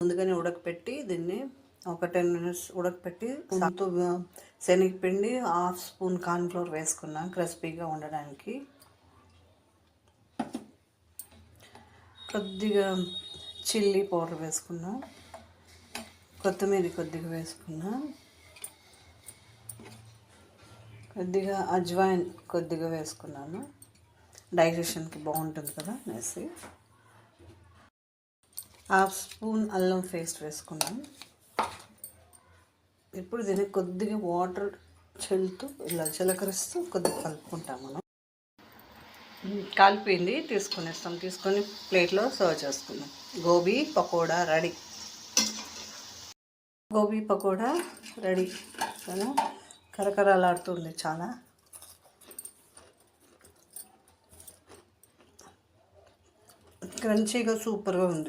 ముందుగానే ఉడకపెట్టి దీన్ని ఒక 10 మినిట్స్ ఉడకపెట్టి శనగపిండి 1/2 స్పూన్ కార్న్ఫ్లోర్ వేసుకున్నాను క్రిస్పీగా ఉండడానికి. కొద్దిగా చిల్లీ పౌడర్ వేసుకున్నా, కొత్తిమీర కొద్దిగా వేసుకున్నా, కొద్దిగా అజ్వాయిన్ కొద్దిగా వేసుకున్నాను, డైజెషన్కి బాగుంటుంది కదా అనేసి. 1/2 స్పూన్ అల్లం పేస్ట్ వేసుకున్నాను. ఇప్పుడు దీన్ని కొద్దిగా వాటర్ చల్లుతూ ఇలా చిలకరిస్తూ కొద్దిగా కలుపుకుంటాం. మనం కలిపింది తీసుకునేస్తాం. తీసుకొని ప్లేట్లో సర్వ్ చేసుకుందాం. గోబీ పకోడా రెడీ. గోబీ పకోడా రెడీ కదా, కరకరలాడుతుంది, చాలా క్రంచీగా సూపర్గా ఉంది.